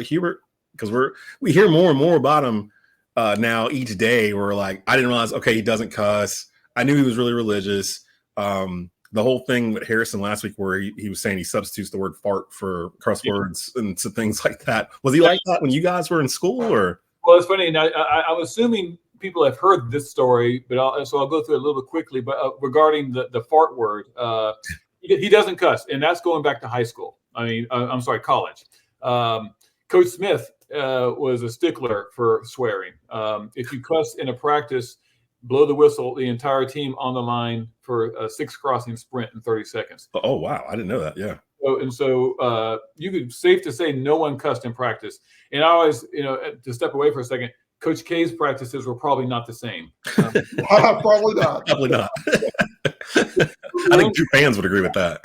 Hubert? Because we hear more and more about him now each day. We're like, I didn't realize, okay, he doesn't cuss. I knew he was really religious. The whole thing with Harrison last week where he was saying he substitutes the word fart for cuss words and some things like that. Was he like that when you guys were in school? Or? Well, it's funny. Now, I'm assuming people have heard this story, but I'll go through it a little bit quickly. But regarding the fart word, he doesn't cuss, and that's going back to high school. College. Coach Smith was a stickler for swearing. If you cuss in a practice, blow the whistle, the entire team on the line for a 6-crossing sprint in 30 seconds. Oh, wow. I didn't know that. Yeah. So you could safe to say no one cussed in practice. And I always, to step away for a second, Coach K's practices were probably not the same. Probably not. Probably not. I think Drew fans would agree with that.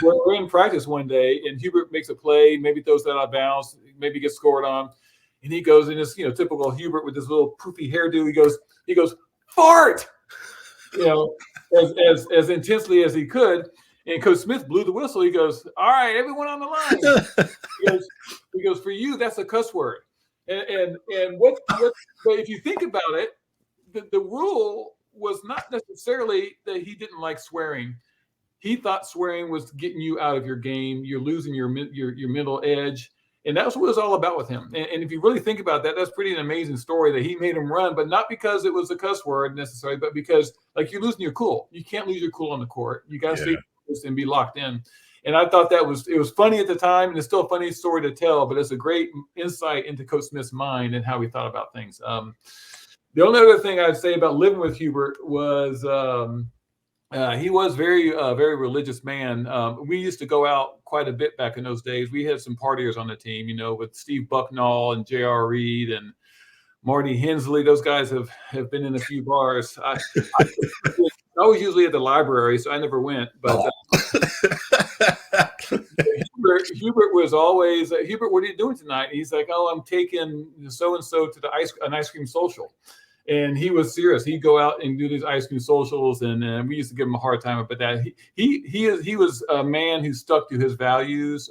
We're in practice one day, and Hubert makes a play, maybe throws that out of bounds, maybe gets scored on, and he goes in this, typical Hubert with this little poofy hairdo. He goes, fart, as intensely as he could. And Coach Smith blew the whistle. He goes, all right, everyone on the line. He goes, for you, that's a cuss word. And what but if you think about it, the rule was not necessarily that he didn't like swearing. He thought swearing was getting you out of your game. You're losing your mental edge. And that's what it was all about with him. And if you really think about that, that's pretty an amazing story that he made him run, but not because it was a cuss word necessarily, but because you're losing your cool. You can't lose your cool on the court. You got to stay focused and be locked in. And I thought it was funny at the time, and it's still a funny story to tell, but it's a great insight into Coach Smith's mind and how he thought about things. The only other thing I'd say about living with Hubert was he was very religious man. We used to go out quite a bit back in those days. We had some partiers on the team, with Steve Bucknall and J.R. Reed and Marty Hensley. Those guys have been in a few bars. I was usually at the library, so I never went. But Hubert was always, Hubert, what are you doing tonight? And he's like, oh, I'm taking so-and-so to an ice cream social. And he was serious. He'd go out and do these ice cream socials, and we used to give him a hard time about that. He was a man who stuck to his values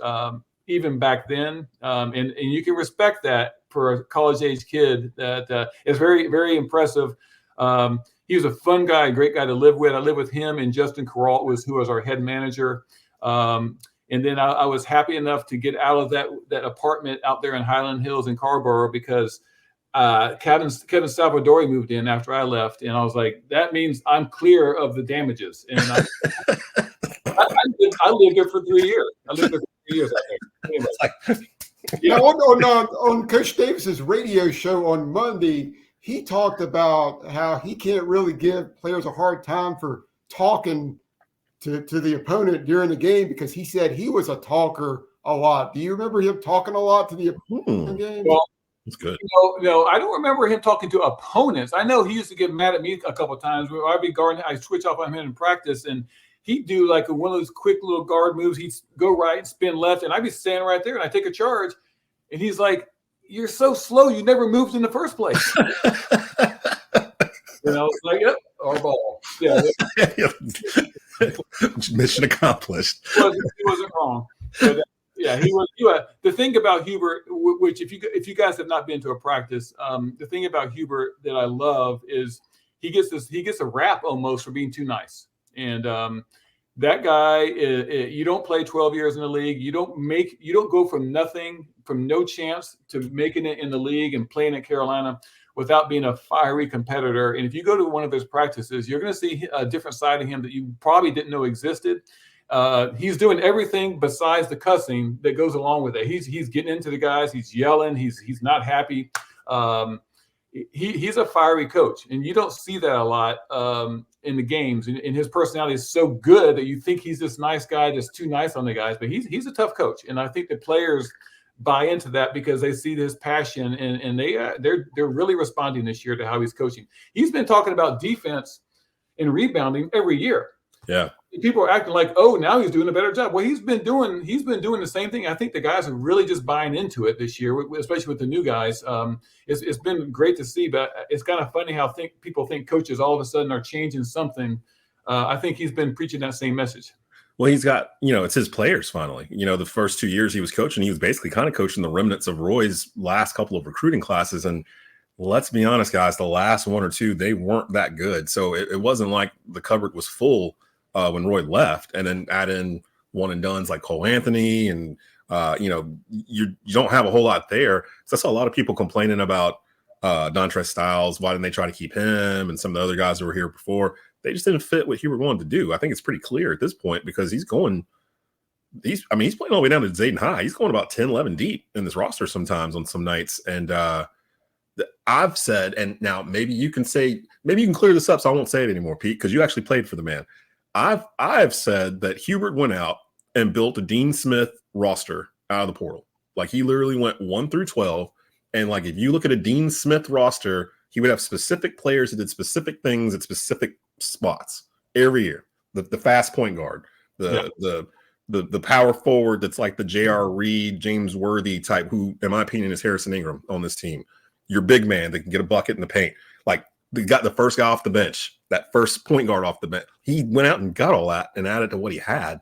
even back then, and you can respect that for a college-age kid. That is very, very impressive. He was a fun guy, a great guy to live with. I lived with him and Justin Carrault, who was our head manager. And then I was happy enough to get out of that apartment out there in Highland Hills in Carborough because Kevin Salvadori moved in after I left, and I was like, that means I'm clear of the damages. And I lived there for 3 years. I lived there for 3 years out there. Anyway. Yeah. Now, on Coach Davis's radio show on Monday, he talked about how he can't really give players a hard time for talking to the opponent during the game because he said he was a talker a lot. Do you remember him talking a lot to the opponent game? Well, that's good. No, I don't remember him talking to opponents. I know he used to get mad at me a couple of times. I'd be guarding, I'd switch off on him in practice, and he'd do like one of those quick little guard moves. He'd go right, spin left, and I'd be standing right there, and I'd take a charge, and he's like, "You're so slow. You never moved in the first place." Like, yep, our ball. Yeah. Mission accomplished. He wasn't wrong. But, yeah, he was. The thing about Hubert, which if you guys have not been to a practice, the thing about Hubert that I love is he gets a rap almost for being too nice. And that guy, you don't play 12 years in the league. You don't go from nothing, from no chance to making it in the league and playing at Carolina without being a fiery competitor. And if you go to one of his practices, you're going to see a different side of him that you probably didn't know existed. He's doing everything besides the cussing that goes along with it. He's getting into the guys. He's yelling. He's not happy. He's a fiery coach, and you don't see that a lot in the games. And his personality is so good that you think he's this nice guy, just too nice on the guys. But he's a tough coach, and I think the players buy into that because they see his passion, and they're really responding this year to how he's coaching. He's been talking about defense and rebounding every year. Yeah. People are acting like, oh, now he's doing a better job. Well, he's been doing the same thing. I think the guys are really just buying into it this year, especially with the new guys. It's been great to see, but it's kind of funny how people think coaches all of a sudden are changing something. I think he's been preaching that same message. Well, he's got, it's his players finally. The first 2 years he was coaching, he was basically kind of coaching the remnants of Roy's last couple of recruiting classes. And let's be honest, guys, the last one or two, they weren't that good. So it wasn't like the cupboard was full when Roy left, and then add in one and dones like Cole Anthony, and you don't have a whole lot there. So I saw a lot of people complaining about Dontrez Styles. Why didn't they try to keep him and some of the other guys that were here before? They just didn't fit what Hubert wanted to do. I think it's pretty clear at this point because he's playing all the way down to Zayden High. He's going about 10, 11 deep in this roster sometimes on some nights. And I've said, and now maybe you can clear this up so I won't say it anymore, Pete, because you actually played for the man. I've said that Hubert went out and built a Dean Smith roster out of the portal. Like, he literally went 1 through 12. And like, if you look at a Dean Smith roster, he would have specific players that did specific things at specific spots every year. The fast point guard, the power forward that's like the J.R. Reed, James Worthy type, who, in my opinion, is Harrison Ingram on this team. Your big man that can get a bucket in the paint. Like, they got the first guy off the bench, that first point guard off the bench. He went out and got all that and added to what he had.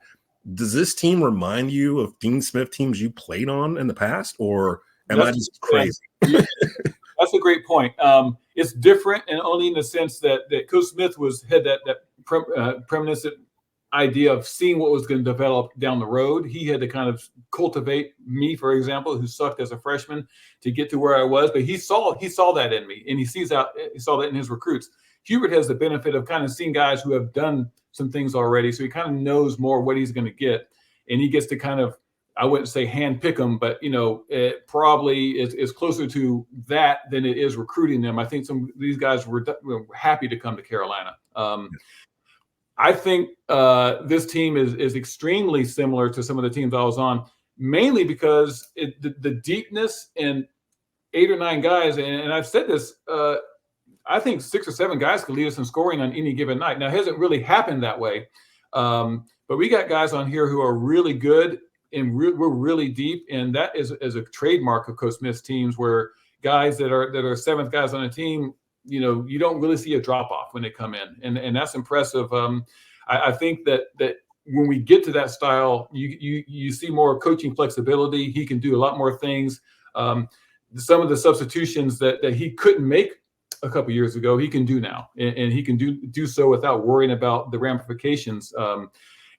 Does this team remind you of Dean Smith teams you played on in the past, or am I just crazy? That's a great point. It's different, and only in the sense that Coach Smith had that premonition idea of seeing what was going to develop down the road. He had to kind of cultivate me, for example, who sucked as a freshman, to get to where I was. But he saw that in me, and he saw that in his recruits. Hubert has the benefit of kind of seeing guys who have done some things already, so he kind of knows more what he's going to get. and he gets to kind of, I wouldn't say hand pick them, but it probably is closer to that than it is recruiting them. I think some of these guys were happy to come to Carolina. I think this team is extremely similar to some of the teams I was on, mainly because the deepness and 8 or 9 guys, and I've said this, I think 6 or 7 guys could lead us in scoring on any given night. Now, it hasn't really happened that way, but we got guys on here who are really good, and we're really deep, and that is a trademark of Coach Smith's teams, where guys that are 7th guys on a team, you don't really see a drop off when they come in, and that's impressive. I think that when we get to that style, you see more coaching flexibility. He can do a lot more things. Some of the substitutions that he couldn't make a couple years ago, he can do now, and he can do so without worrying about the ramifications.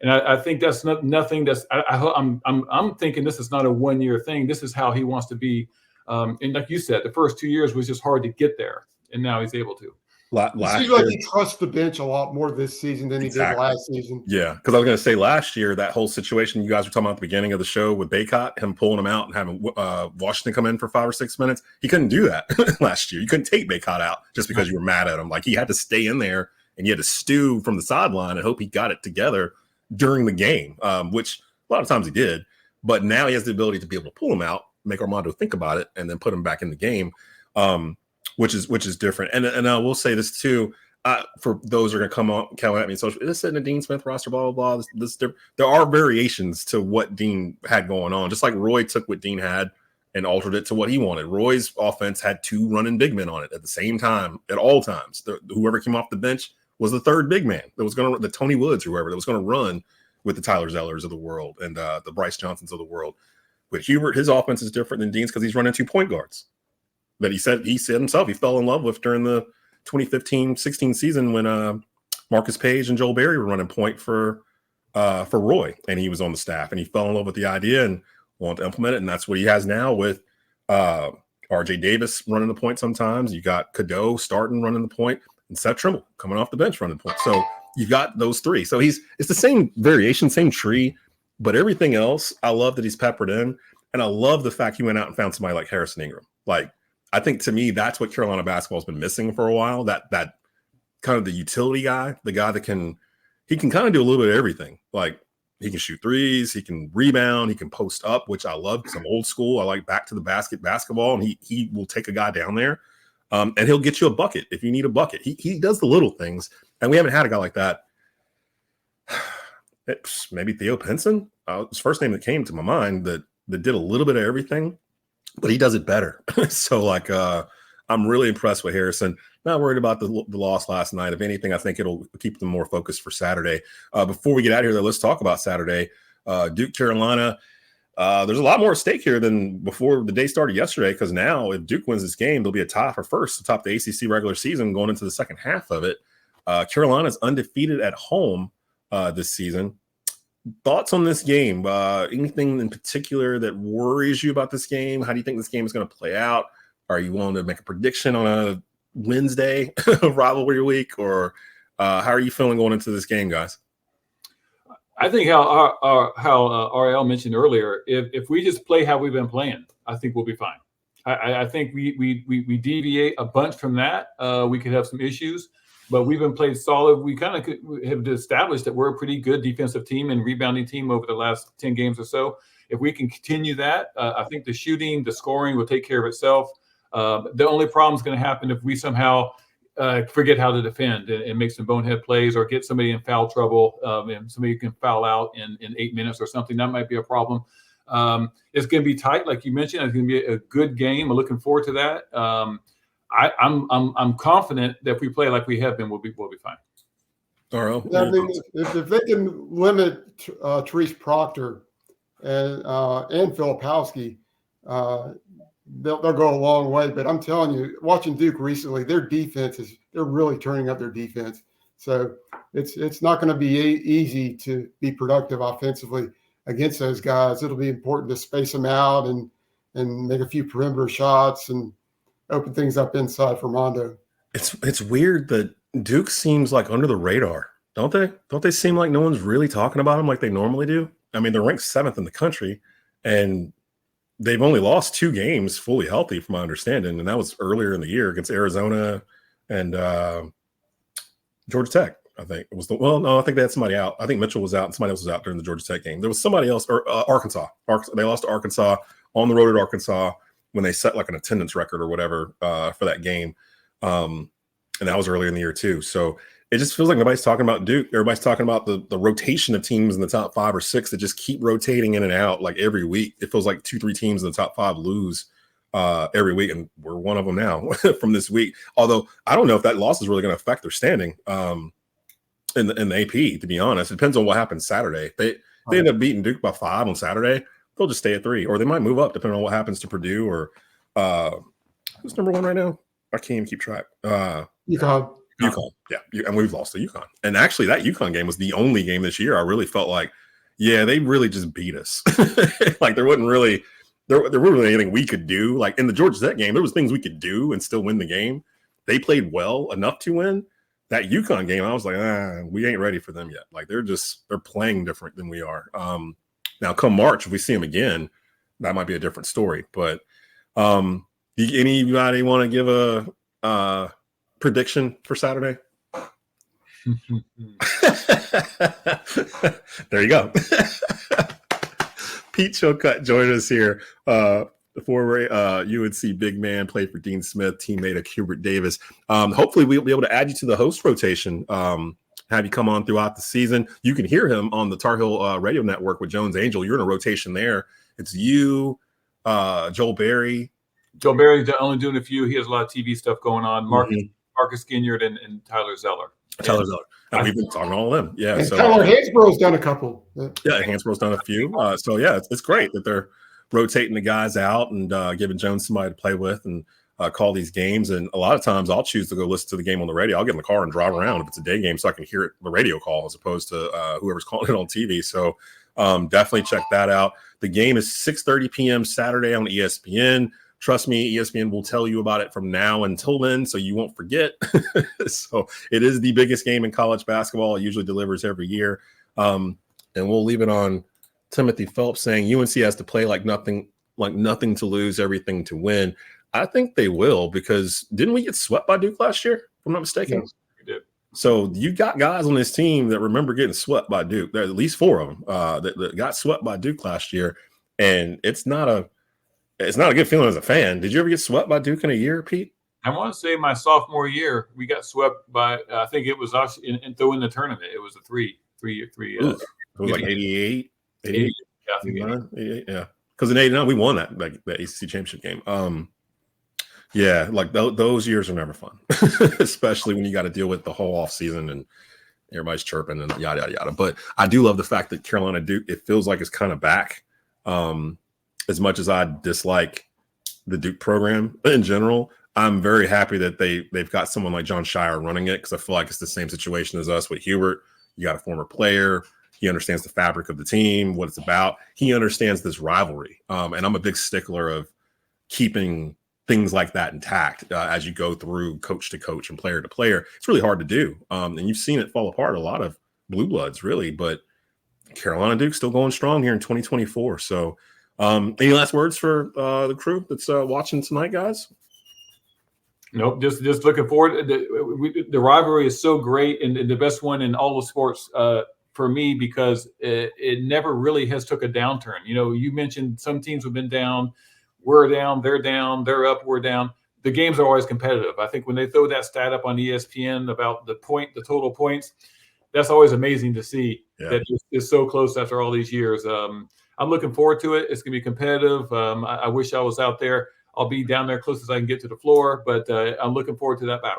And I think that's nothing. I'm thinking this is not a 1-year thing. This is how he wants to be. And like you said, the first 2 years was just hard to get there, and now he's able to. It seems like he trusts the bench a lot more this season than he did last season. Yeah, because I was going to say last year, that whole situation you guys were talking about at the beginning of the show with Baycott, him pulling him out and having Washington come in for 5 or 6 minutes. He couldn't do that last year. You couldn't take Baycott out just because you were mad at him. Like, he had to stay in there, and you had to stew from the sideline and hope he got it together during the game, which a lot of times he did. But now he has the ability to be able to pull him out, make Armando think about it, and then put him back in the game. Which is different. And I will say this too, for those who are going to come at me, so this isn't a Dean Smith roster, blah, blah, blah. This there are variations to what Dean had going on. Just like Roy took what Dean had and altered it to what he wanted. Roy's offense had 2 running big men on it at the same time, at all times. Whoever came off the bench was the 3rd big man that was going to, the Tony Woods, whoever, that was going to run with the Tyler Zellers of the world and the Bryce Johnsons of the world. With Hubert, his offense is different than Dean's because he's running 2 point guards. That he said himself he fell in love with during the 2015-16 season when Marcus Page and Joel Berry were running point for Roy, and he was on the staff, and he fell in love with the idea and wanted to implement it, and that's what he has now with RJ Davis running the point sometimes. You got Cadeau starting running the point, and Seth Trimble coming off the bench running the point. So you've got those 3. So it's the same variation, same tree, but everything else, I love that he's peppered in, and I love the fact he went out and found somebody like Harrison Ingram. Like, I think to me, that's what Carolina basketball has been missing for a while. That kind of the utility guy, the guy that can kind of do a little bit of everything. Like, he can shoot threes, he can rebound, he can post up, which I love because I'm old school. I like back to the basket basketball, and he will take a guy down there, and he'll get you a bucket if you need a bucket. He does the little things, and we haven't had a guy like that. It's maybe Theo Pinson, his first name that came to my mind that did a little bit of everything. But he does it better. So, like, I'm really impressed with Harrison. Not worried about the loss last night. If anything, I think it'll keep them more focused for Saturday. Before we get out of here, though, let's talk about Saturday. Duke, Carolina. There's a lot more at stake here than before the day started yesterday, because now if Duke wins this game, they'll be a tie for first atop the ACC regular season going into the second half of it. Carolina's undefeated at home this season. Thoughts on this game? Anything in particular that worries you about this game? How do you think this game is going to play out? Are you willing to make a prediction on a Wednesday rivalry week, or how are you feeling going into this game, guys? I think how RL mentioned earlier, if we just play how we've been playing, I think we'll be fine. I think we deviate a bunch from that. We could have some issues. But we've been played solid. We kind of have established that we're a pretty good defensive team and rebounding team over the last 10 games or so. If we can continue that, I think the shooting, the scoring will take care of itself. The only problem is going to happen if we somehow forget how to defend and make some bonehead plays or get somebody in foul trouble and somebody can foul out in 8 minutes or something. That might be a problem. It's going to be tight, like you mentioned. It's going to be a good game. I'm looking forward to that. I'm confident that if we play like we have been, we'll be fine. RL? Yeah, I mean, if they can limit Therese Proctor and Filipowski, they'll go a long way. But I'm telling you, watching Duke recently, their defense they're really turning up their defense. So it's not going to be easy to be productive offensively against those guys. It'll be important to space them out and make a few perimeter shots and open things up inside for Mondo. It's weird that Duke seems like under the radar, don't they? Don't they seem like no one's really talking about them like they normally do? I mean, they're ranked 7th in the country, and they've only lost 2 games fully healthy, from my understanding, and that was earlier in the year against Arizona and Georgia Tech. I think it was I think they had somebody out. I think Mitchell was out and somebody else was out during the Georgia Tech game. There was somebody else, or Arkansas. They lost to Arkansas on the road at Arkansas when they set like an attendance record or whatever for that game. And that was earlier in the year too. So it just feels like nobody's talking about Duke. Everybody's talking about the rotation of teams in the top 5 or 6 that just keep rotating in and out like every week. It feels like 2-3 teams in the top 5 lose every week, and we're one of them now from this week. Although I don't know if that loss is really going to affect their standing in the AP, to be honest. It depends on what happens Saturday. They end up beating Duke by 5 on Saturday, they'll just stay at 3, or they might move up depending on what happens to Purdue or who's number 1 right now? I can't even keep track. UConn. UConn, yeah, and we've lost to UConn. And actually, that UConn game was the only game this year I really felt like, yeah, they really just beat us. Like there wasn't really anything we could do. Like in the Georgia Tech game, there was things we could do and still win the game. They played well enough to win. That UConn game, I was like, we ain't ready for them yet. Like they're playing different than we are. Now, come March, if we see them again, that might be a different story. But anybody want to give a prediction for Saturday? There you go. Pete Chilcutt joined us here. The former UNC big man, played for Dean Smith, teammate of Hubert Davis. Hopefully we'll be able to add you to the host rotation, have you come on throughout the season. You can hear him on the Tar Heel radio network with Jones Angel. You're in a rotation there. It's you, Joel Berry. Joel Berry's only doing a few. He has a lot of TV stuff going on. Marcus Ginyard and Tyler Zeller. And we've been talking to all of them. Yeah. And so Tyler Hansborough's done a couple. Yeah, Hansborough's done a few. So yeah, it's great that they're rotating the guys out and giving Jones somebody to play with and call these games. And a lot of times I'll choose to go listen to the game on the radio. I'll get in the car and drive around if it's a day game so I can hear it, the radio call, as opposed to whoever's calling it on TV. So definitely check that out. The game is 6:30 p.m. Saturday on ESPN. Trust me, ESPN will tell you about it from now until then, so you won't forget. So it is the biggest game in college basketball. It usually delivers every year. And we'll leave it on Timothy Phelps saying UNC has to play like nothing to lose, everything to win. I think they will, because didn't we get swept by Duke last year, if I'm not mistaken? Yes, we did. So you got guys on this team that remember getting swept by Duke. There's at least 4 of them that got swept by Duke last year, and it's not a good feeling as a fan. Did you ever get swept by Duke in a year, Pete? I want to say my sophomore year, we got swept by, I think it was us in the tournament. It was a three. It was like 88. 88, yeah. Because in 89 we won that ACC championship game. Yeah, like those years are never fun, especially when you got to deal with the whole off season and everybody's chirping and yada yada yada. But I do love the fact that Carolina Duke, it feels like it's kind of back. As much as I dislike the Duke program in general, I'm very happy that they've got someone like John Shire running it, because I feel like it's the same situation as us with Hubert. You got a former player. He understands the fabric of the team, what it's about. He understands this rivalry. And I'm a big stickler of keeping things like that intact as you go through coach to coach and player to player. It's really hard to do. And you've seen it fall apart a lot of blue bloods, really. But Carolina Duke's still going strong here in 2024. So any last words for the crew that's watching tonight, guys? Nope, just looking forward. The rivalry is so great, and the best one in all the sports for me, because it never really has took a downturn. You know, you mentioned some teams have been down, we're down, they're up, we're down. The games are always competitive. I think when they throw that stat up on ESPN about the total points, that's always amazing to see. Yeah. That it's so close after all these years. I'm looking forward to it. It's going to be competitive. I wish I was out there. I'll be down there close as I can get to the floor, but I'm looking forward to that battle.